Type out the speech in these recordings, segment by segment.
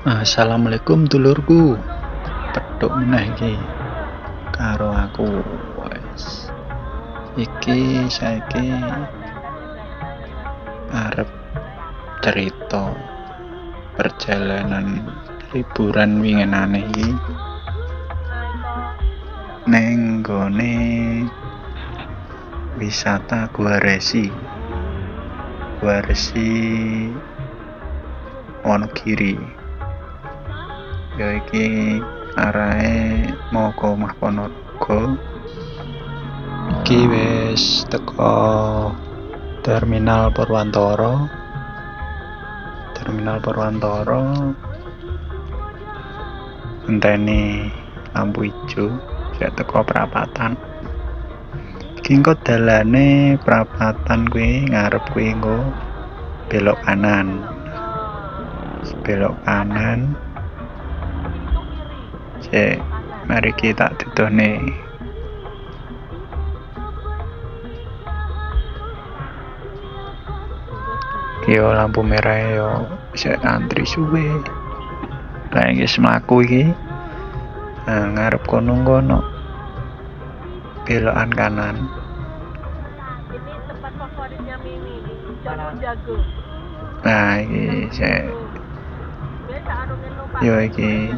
Assalamualaikum dulurku, petuk meneh iki karo aku. Wes iki saiki arep cerita perjalanan liburan winginane iki neng gone wisata Gua Resi Wonogiri. Ya iki arahe Moko Omah Ponorogo. Iki wis teko Terminal Purwantara. Ngenteni lampu ijo sik teko perapatan. Iki engko dalane perapatan kuwi ngarep kuwi engko belok kanan. Mari kita didone. Yo lampu merah yo sik antri suwe. Lah iki mlaku iki. Ngarep kono belokan kanan. Ini tempat favoritnya Mimi, jago. Nah, iki sik yo iki.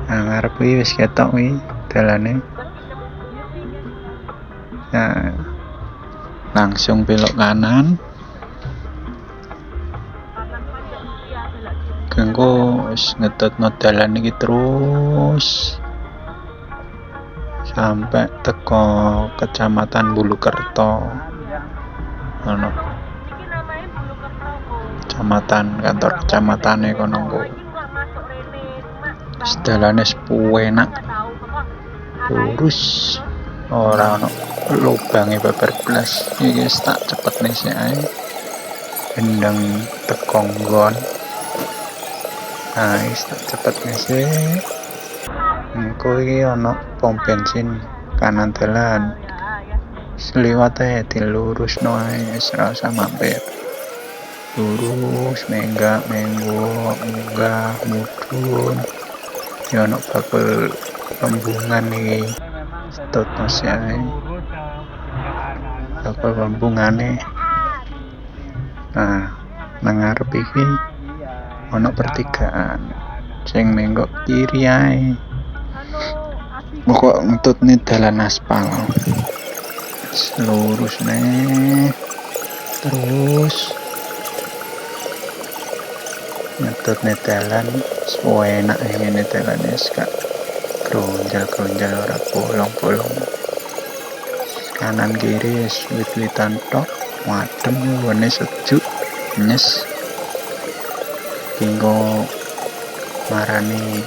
Ngarep kuwi wis ketok kuwi dalane. Nah, langsung belok kanan. Engko wis ngetutno dalan iki terus sampai teko Kecamatan Bulukerto. Ono kantor kecamatane kono engko. Dalane enak. Lurus ora ono lubange babar blas. Iki wis tak cepetne sik ae. Gendeng teko nggon. Wis tak cepetne sik. Engko iki ono pom bensin kanan dalan. Seliwat ae dilurusno ae wis ora usah mampir. Lurus munggah mudhun. Ya ono bakul pembungan iki. Tutno sik ae. Bakul pembungane. Nah, nang ngarep iki ono pertigaan sing menggok kiri ae. Kok ngentutne dalan aspal. Lurus nih. Terus ngentutne dalan enak ngene dalane sak gronjal ora bolong-bolong. Kanan kiri wit-witan tok, wadem ngene sejuk, nyes. Tinggo marani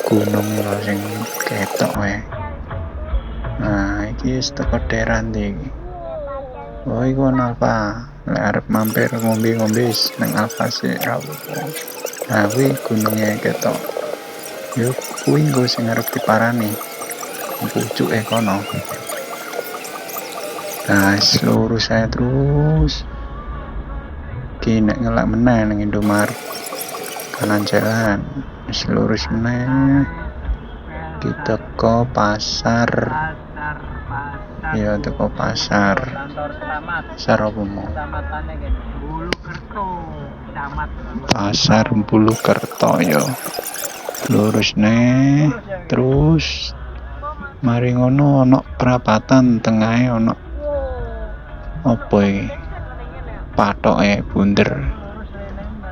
gunung lho sing ketok wae. Nah, iki wis teko daerah ndi iki. Oh, iku ono apa? Lek arep mampir ngombe-ngombe nang Alfa sik ra apa. Nah, kuwi gununge ketok. Yo kuwi nggo sing arep diparani. Pucuke kono. Nah, lurus ae terus. Ki nek ngelak meneh nang Indomaret kanan jalan wis lurus meneh kita ke pasar apa mau pasar Bulukerto yo lurus nih terus mari ngono ono perapatan tengahe ono apa iki patoke bunder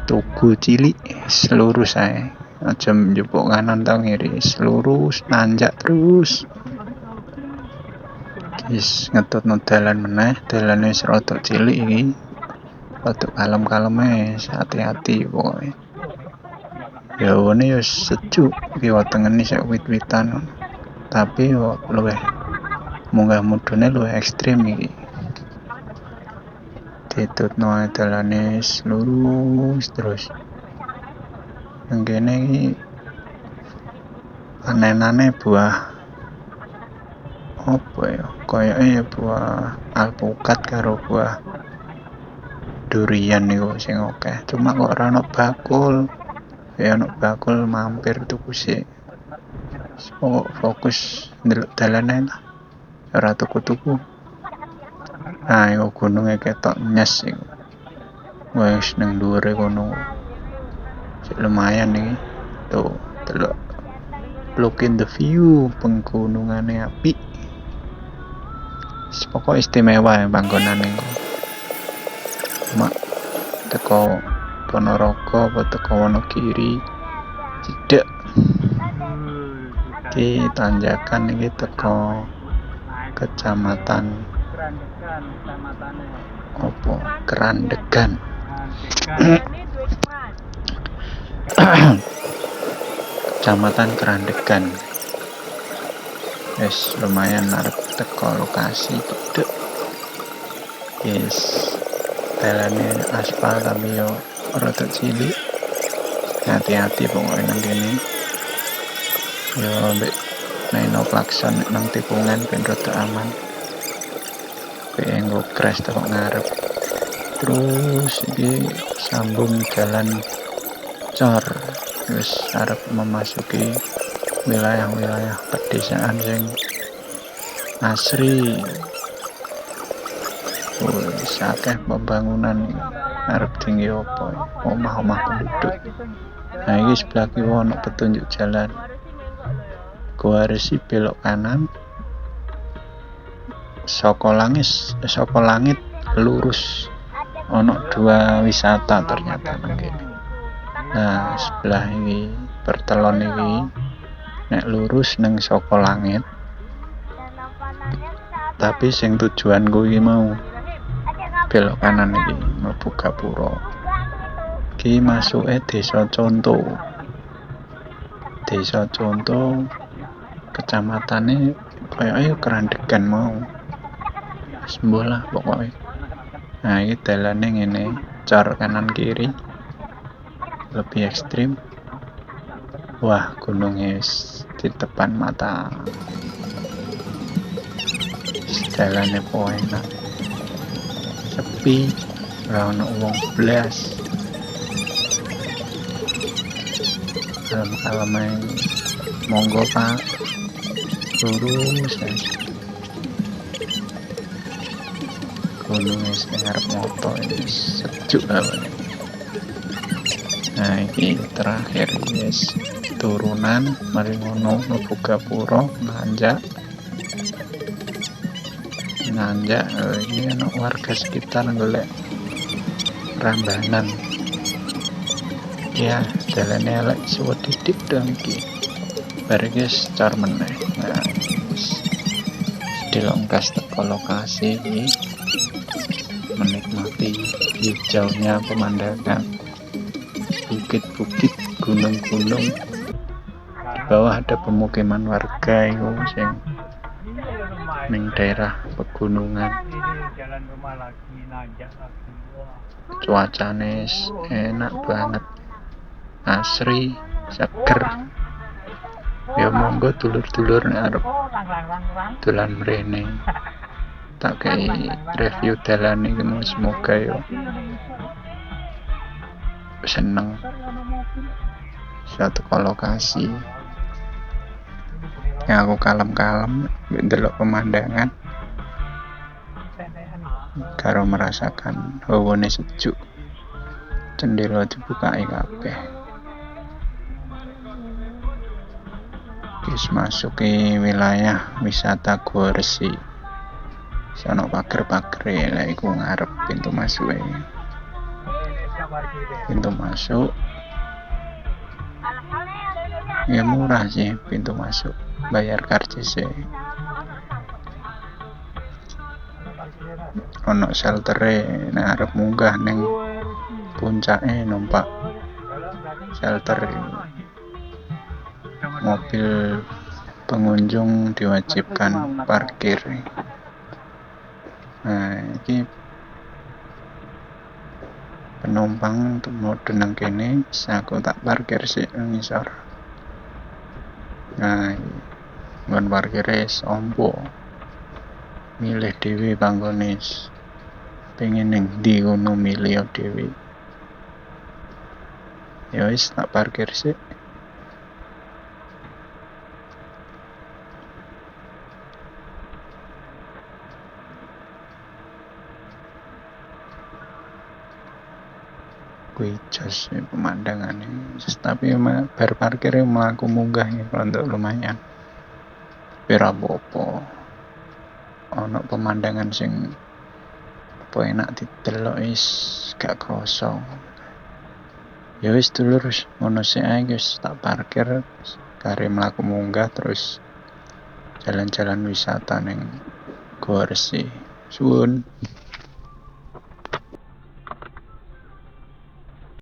tugu cilik selurus ae aja njupuk kanan ta ngiri selurus nanjak terus wis ngetutno dalan meneh dalane wis rada cilik iki rada kalem-kalem hati-hati pokoke ya wene yo sejuk kiwa tengene sak wit-witan tapi yo luwih munggah mudune luwih ekstrem iki ditutno dalane lurus terus ngene iki panenane buah apa ya koyoke buah alpukat karo buah durian niku sing akeh. Cuma kok ora ono bakul. Ya ono bakul mampir tuku sik. Pokok fokus ndelok dalane lah. Ora tuku-tuku. Nah, iku gununge ketok nyes iku. Wes nang dhuwure kono. Sik lumayan iki. Tuh, delok. Look in the view, penggunungane apik. Pokok istimewa ya panggonan iku. Mak teko Ponorogo apa teko Wonogiri cedek. Iki tanjakan iki teko kecamatan opo Kerandegan. Kecamatan Kerandegan. Yes, lumayan arep teko lokasi cedek. Yes, dalane aspal tapi yo rada cilik. Hati-hati pokoknya nang kene. Yo ambek neno klakson nang tikungan ben rada aman. Enggo crash teko ngarep. Terus iki sambung jalan cor. Wis arep memasuki wilayah-wilayah pedesaan sing asri. Wis akeh pembangunan arep tinggi opo omah-omah penduduk. Nah iki sebelah kiwa ono petunjuk jalan. Gua Resi belok kanan. Saka langit lurus. Ono 2 wisata ternyata nang kene. Nah, sebelah ini pertelon iki nek lurus nang saka langit. Tapi sing tujuanku iki mau belok kanan iki mlebu Gapura. Iki masuke Desa Conto. Desa Conto kecamatane kaya Kerandegan mau. Sembolah pokoknya. Nah, ini dalane ngene, cor kanan kiri. Lebih ekstrim. Wah, gunungnya di depan mata. Jalannya enak. Sepi, ora ono wong blas. Kalem-kalem monggo Pak. Lurus guys. Gunungnya sing arep moto ini sejuk banget. Nah, ini terakhir guys, turunan mari ngono mlebu Gapura nanjak ini ana warga sekitar golek rambanan. Ya, dalane elek suwe titik dong iki. Bar guys car meneh. Nah, dilongkas teko lokasi ini menikmati hijaunya pemandangan. Bukit-bukit, gunung-gunung. Di bawah ada pemukiman warga itu sing ning daerah pegunungan. Cuacane enak banget. Asri, seger. Ya monggo dulur-dulur nek arep dolan mrene. Tak kei review dalan iki semoga yo seneng satu lokasi yang aku kalem-kalem ndelok pemandangan karo merasakan hawane sejuk, jendela dibukai kabeh. Wis masuk ke wilayah wisata Gua Resi. Sono pager-pagere lha iku ngarep pintu masuk. Pintu masuk ya murah sih pintu masuk, bayar karcis. Ono sheltere nek arep munggah ning puncake numpak shelter. Mobil pengunjung diwajibkan parkir. Nah, ini penumpang untuk mode nang kene, aku tak parkir sik ngisor. Nah, nggon parkire ompo. Milih dhewe panggone. pengen ning ndi ngono milih dhewe. Ya wis tak parkir sik. Kuwi jos pemandangane. Tapi bar parkir mlaku munggah untuk lumayan. Ora apa-apa. Ana pemandangan sing apa enak didelok wis gak krasa. Ya wis dulur ngono sik ae wis tak parkir kare mlaku munggah terus jalan-jalan wisata ning Goa Resi. Suwun.